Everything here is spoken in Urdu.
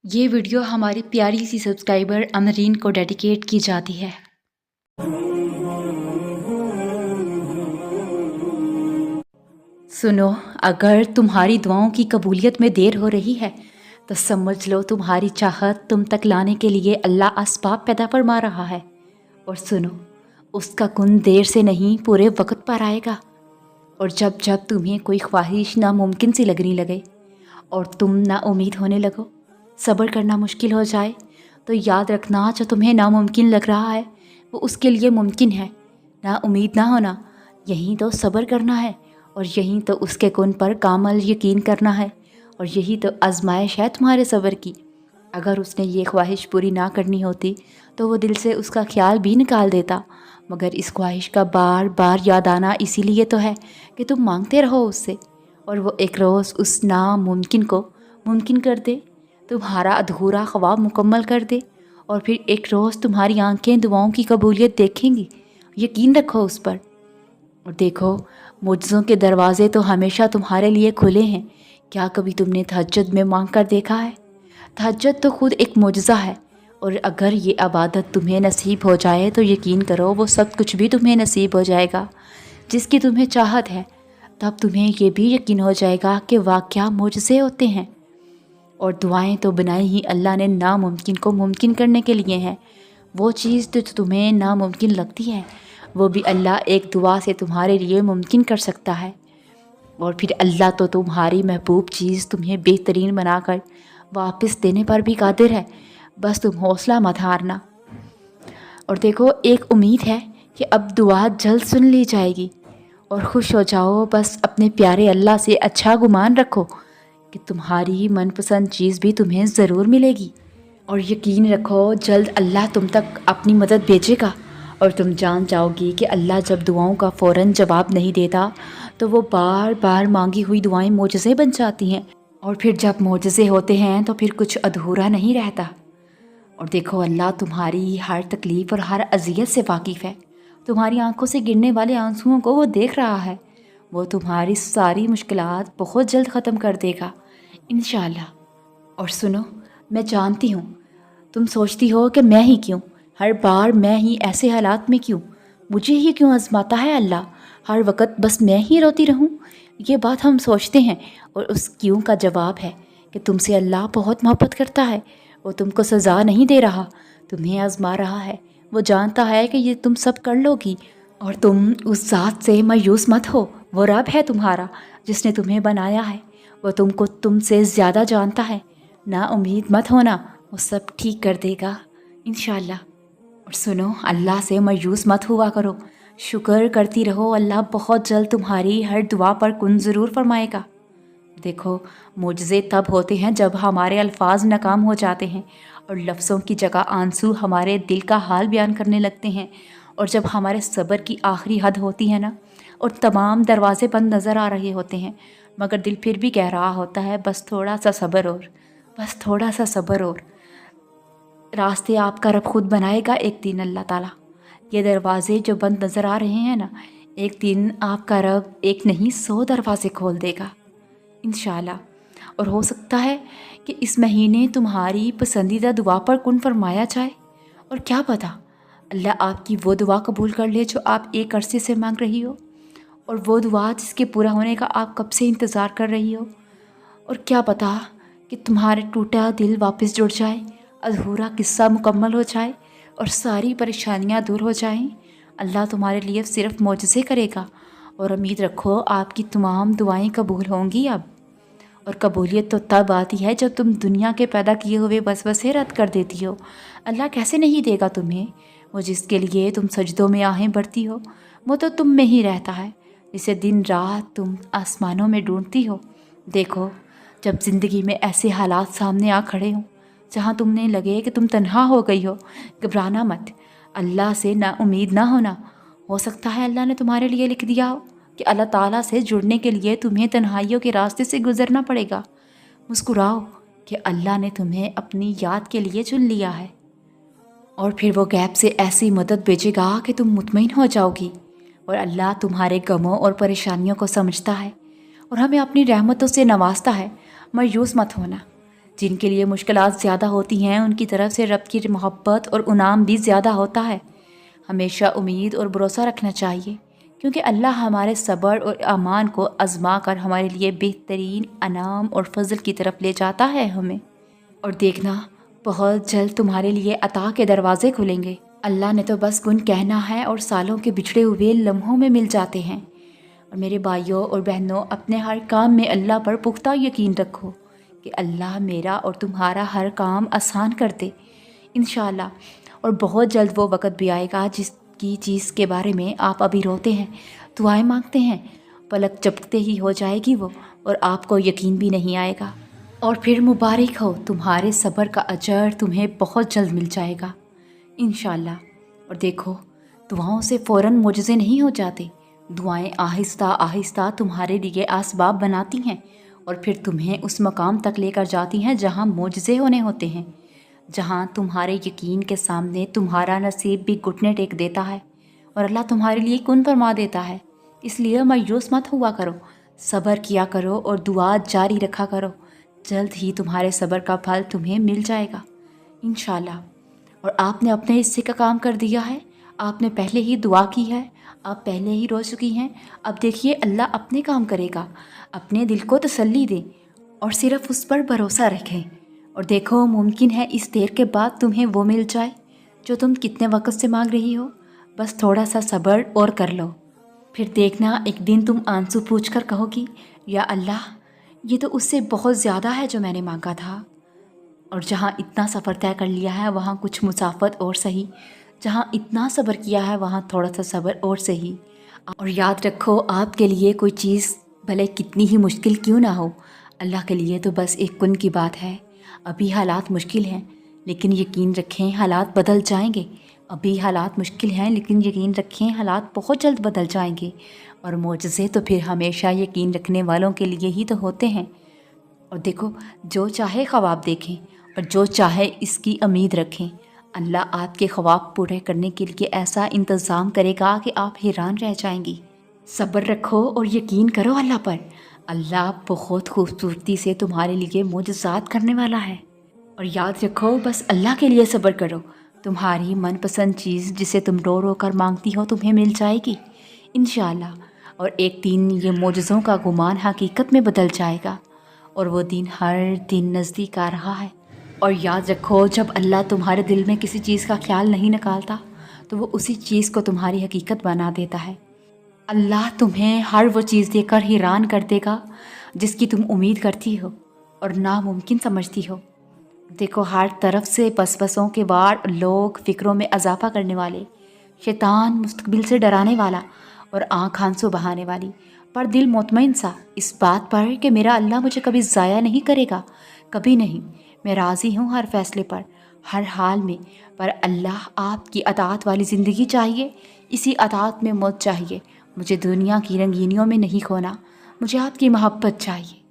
یہ ویڈیو ہماری پیاری سی سبسکرائبر امرین کو ڈیڈیکیٹ کی جاتی ہے۔ سنو، اگر تمہاری دعاؤں کی قبولیت میں دیر ہو رہی ہے تو سمجھ لو تمہاری چاہت تم تک لانے کے لیے اللہ اسباب پیدا فرما رہا ہے۔ اور سنو، اس کا کن دیر سے نہیں پورے وقت پر آئے گا۔ اور جب جب تمہیں کوئی خواہش ناممکن سی لگنے لگے اور تم نا امید ہونے لگو، صبر کرنا مشکل ہو جائے، تو یاد رکھنا جو تمہیں ناممکن لگ رہا ہے وہ اس کے لیے ممکن ہے۔ نا امید نہ ہونا، یہی تو صبر کرنا ہے، اور یہی تو اس کے کن پر کامل یقین کرنا ہے، اور یہی تو آزمائش ہے تمہارے صبر کی۔ اگر اس نے یہ خواہش پوری نہ کرنی ہوتی تو وہ دل سے اس کا خیال بھی نکال دیتا، مگر اس خواہش کا بار بار یاد آنا اسی لیے تو ہے کہ تم مانگتے رہو اس سے، اور وہ ایک روز اس ناممکن کو ممکن کر دے، تمہارا ادھورا خواب مکمل کر دے، اور پھر ایک روز تمہاری آنکھیں دعاؤں کی قبولیت دیکھیں گی۔ یقین رکھو اس پر، اور دیکھو معجزوں کے دروازے تو ہمیشہ تمہارے لیے کھلے ہیں۔ کیا کبھی تم نے تہجد میں مانگ کر دیکھا ہے؟ تہجد تو خود ایک معجزہ ہے، اور اگر یہ عبادت تمہیں نصیب ہو جائے تو یقین کرو وہ سب کچھ بھی تمہیں نصیب ہو جائے گا جس کی تمہیں چاہت ہے۔ تب تمہیں یہ بھی یقین ہو جائے گا کہ واقعہ معجزے ہوتے ہیں، اور دعائیں تو بنائی ہی اللہ نے ناممکن کو ممکن کرنے کے لیے ہیں۔ وہ چیز جو تمہیں ناممکن لگتی ہے وہ بھی اللہ ایک دعا سے تمہارے لیے ممکن کر سکتا ہے، اور پھر اللہ تو تمہاری محبوب چیز تمہیں بہترین بنا کر واپس دینے پر بھی قادر ہے۔ بس تم حوصلہ مت ہارنا، اور دیکھو ایک امید ہے کہ اب دعا جلد سن لی جائے گی، اور خوش ہو جاؤ۔ بس اپنے پیارے اللہ سے اچھا گمان رکھو کہ تمہاری من پسند چیز بھی تمہیں ضرور ملے گی، اور یقین رکھو جلد اللہ تم تک اپنی مدد بھیجے گا، اور تم جان جاؤ گی کہ اللہ جب دعاؤں کا فوراً جواب نہیں دیتا تو وہ بار بار مانگی ہوئی دعائیں معجزے بن جاتی ہیں، اور پھر جب معجزے ہوتے ہیں تو پھر کچھ ادھورا نہیں رہتا۔ اور دیکھو اللہ تمہاری ہر تکلیف اور ہر اذیت سے واقف ہے۔ تمہاری آنکھوں سے گرنے والے آنسوؤں کو وہ دیکھ رہا ہے۔ وہ تمہاری ساری مشکلات بہت جلد ختم کر دے گا انشاءاللہ۔ اور سنو، میں جانتی ہوں تم سوچتی ہو کہ میں ہی کیوں، ہر بار میں ہی ایسے حالات میں کیوں، مجھے ہی کیوں آزماتا ہے اللہ، ہر وقت بس میں ہی روتی رہوں۔ یہ بات ہم سوچتے ہیں، اور اس کیوں کا جواب ہے کہ تم سے اللہ بہت محبت کرتا ہے۔ وہ تم کو سزا نہیں دے رہا، تمہیں آزما رہا ہے۔ وہ جانتا ہے کہ یہ تم سب کر لو گی، اور تم اس ذات سے مایوس مت ہو۔ وہ رب ہے تمہارا جس نے تمہیں بنایا ہے، وہ تم کو تم سے زیادہ جانتا ہے۔ نا امید مت ہونا، وہ سب ٹھیک کر دے گا انشاءاللہ۔ اور سنو، اللہ سے مایوس مت ہوا کرو، شکر کرتی رہو، اللہ بہت جلد تمہاری ہر دعا پر کن ضرور فرمائے گا۔ دیکھو معجزے تب ہوتے ہیں جب ہمارے الفاظ ناکام ہو جاتے ہیں، اور لفظوں کی جگہ آنسو ہمارے دل کا حال بیان کرنے لگتے ہیں، اور جب ہمارے صبر کی آخری حد ہوتی ہے نا، اور تمام دروازے بند نظر آ رہے ہوتے ہیں، مگر دل پھر بھی کہہ رہا ہوتا ہے بس تھوڑا سا صبر اور، بس تھوڑا سا صبر اور۔ راستے آپ کا رب خود بنائے گا ایک دن اللہ تعالیٰ۔ یہ دروازے جو بند نظر آ رہے ہیں نا، ایک دن آپ کا رب ایک نہیں 100 دروازے کھول دے گا انشاءاللہ۔ اور ہو سکتا ہے کہ اس مہینے تمہاری پسندیدہ دعا پر کن فرمایا جائے، اور کیا پتہ اللہ آپ کی وہ دعا قبول کر لے جو آپ ایک عرصے سے مانگ رہی ہو، اور وہ دعا جس کے پورا ہونے کا آپ کب سے انتظار کر رہی ہو۔ اور کیا پتہ کہ تمہارا ٹوٹا دل واپس جڑ جائے، ادھورا قصہ مکمل ہو جائے، اور ساری پریشانیاں دور ہو جائیں۔ اللہ تمہارے لیے صرف معجزے کرے گا، اور امید رکھو آپ کی تمام دعائیں قبول ہوں گی اب۔ اور قبولیت تو تب آتی ہے جب تم دنیا کے پیدا کیے ہوئے وسوسے رد کر دیتی ہو۔ اللہ کیسے نہیں دے گا تمہیں؟ وہ جس کے لیے تم سجدوں میں آہیں بھرتی ہو، وہ تو تم میں ہی رہتا ہے، جسے دن رات تم آسمانوں میں ڈھونڈتی ہو۔ دیکھو جب زندگی میں ایسے حالات سامنے آ کھڑے ہوں جہاں تم نے لگے کہ تم تنہا ہو گئی ہو، گھبرانا مت، اللہ سے نا امید نہ ہونا۔ ہو سکتا ہے اللہ نے تمہارے لیے لکھ دیا ہو کہ اللہ تعالیٰ سے جڑنے کے لیے تمہیں تنہائیوں کے راستے سے گزرنا پڑے گا۔ مسکراؤ کہ اللہ نے تمہیں اپنی یاد کے لیے چن لیا ہے، اور پھر وہ غیب سے ایسی مدد بھیجے گا کہ تم مطمئن ہو جاؤ گی۔ اور اللہ تمہارے غموں اور پریشانیوں کو سمجھتا ہے، اور ہمیں اپنی رحمتوں سے نوازتا ہے۔ مایوس مت ہونا، جن کے لیے مشکلات زیادہ ہوتی ہیں ان کی طرف سے رب کی محبت اور انعام بھی زیادہ ہوتا ہے۔ ہمیشہ امید اور بھروسہ رکھنا چاہیے، کیونکہ اللہ ہمارے صبر اور ایمان کو آزما کر ہمارے لیے بہترین انعام اور فضل کی طرف لے جاتا ہے ہمیں۔ اور دیکھنا، بہت جلد تمہارے لیے عطا کے دروازے کھلیں گے۔ اللہ نے تو بس کن کہنا ہے اور سالوں کے بچھڑے ہوئے لمحوں میں مل جاتے ہیں۔ اور میرے بھائیوں اور بہنوں، اپنے ہر کام میں اللہ پر پختہ یقین رکھو کہ اللہ میرا اور تمہارا ہر کام آسان کر دے انشاءاللہ۔ اور بہت جلد وہ وقت بھی آئے گا جس کی چیز کے بارے میں آپ ابھی روتے ہیں، دعائیں مانگتے ہیں، پلک جھپکتے ہی ہو جائے گی وہ، اور آپ کو یقین بھی نہیں آئے گا۔ اور پھر مبارک ہو، تمہارے صبر کا اجر تمہیں بہت جلد مل جائے گا انشاءاللہ۔ اور دیکھو، دعاؤں سے فوراً معجزے نہیں ہو جاتے، دعائیں آہستہ آہستہ تمہارے لیے اسباب بناتی ہیں اور پھر تمہیں اس مقام تک لے کر جاتی ہیں جہاں معجزے ہونے ہوتے ہیں، جہاں تمہارے یقین کے سامنے تمہارا نصیب بھی گھٹنے ٹیک دیتا ہے اور اللہ تمہارے لیے کن فرما دیتا ہے۔ اس لیے مایوس مت ہوا کرو، صبر کیا کرو اور دعا جاری رکھا کرو، جلد ہی تمہارے صبر کا پھل تمہیں مل جائے گا انشاءاللہ۔ اور آپ نے اپنے حصے کا کام کر دیا ہے، آپ نے پہلے ہی دعا کی ہے، آپ پہلے ہی رو چکی ہیں، اب دیکھیے اللہ اپنے کام کرے گا۔ اپنے دل کو تسلی دیں اور صرف اس پر بھروسہ رکھیں، اور دیکھو ممکن ہے اس دیر کے بعد تمہیں وہ مل جائے جو تم کتنے وقت سے مانگ رہی ہو، بس تھوڑا سا صبر اور کر لو۔ پھر دیکھنا ایک دن تم آنسو پوچھ کر کہو گی، یا اللہ یہ تو اس سے بہت زیادہ ہے جو میں نے مانگا تھا۔ اور جہاں اتنا سفر طے کر لیا ہے وہاں کچھ مسافت اور سہی، جہاں اتنا صبر کیا ہے وہاں تھوڑا سا صبر اور سہی۔ اور یاد رکھو، آپ کے لیے کوئی چیز بھلے کتنی ہی مشکل کیوں نہ ہو، اللہ کے لیے تو بس ایک کن کی بات ہے۔ ابھی حالات مشکل ہیں لیکن یقین رکھیں حالات بدل جائیں گے، ابھی حالات مشکل ہیں لیکن یقین رکھیں حالات بہت جلد بدل جائیں گے، اور معجزے تو پھر ہمیشہ یقین رکھنے والوں کے لیے ہی تو ہوتے ہیں۔ اور دیکھو، جو چاہے خواب دیکھیں اور جو چاہے اس کی امید رکھیں، اللہ آپ کے خواب پورے کرنے کے لیے ایسا انتظام کرے گا کہ آپ حیران رہ جائیں گی۔ صبر رکھو اور یقین کرو اللہ پر، اللہ بہت خوبصورتی سے تمہارے لیے معجزات کرنے والا ہے۔ اور یاد رکھو، بس اللہ کے لیے صبر کرو، تمہاری من پسند چیز جسے تم رو رو کر مانگتی ہو تمہیں مل جائے گی انشاءاللہ۔ اور ایک دن یہ معجزوں کا گمان حقیقت میں بدل جائے گا، اور وہ دن ہر دن نزدیک آ رہا ہے۔ اور یاد رکھو، جب اللہ تمہارے دل میں کسی چیز کا خیال نہیں نکالتا تو وہ اسی چیز کو تمہاری حقیقت بنا دیتا ہے۔ اللہ تمہیں ہر وہ چیز دے کر حیران کر دے گا جس کی تم امید کرتی ہو اور ناممکن سمجھتی ہو۔ دیکھو، ہر طرف سے وسوسوں کے وار، لوگ فکروں میں اضافہ کرنے والے، شیطان مستقبل سے ڈرانے والا اور آنکھ آنسو بہانے والی، پر دل مطمئن سا اس بات پر کہ میرا اللہ مجھے کبھی ضائع نہیں کرے گا، کبھی نہیں۔ میں راضی ہوں ہر فیصلے پر، ہر حال میں، پر اللہ آپ کی اطاعت والی زندگی چاہیے، اسی اطاعت میں موت چاہیے۔ مجھے دنیا کی رنگینیوں میں نہیں کھونا، مجھے آپ کی محبت چاہیے۔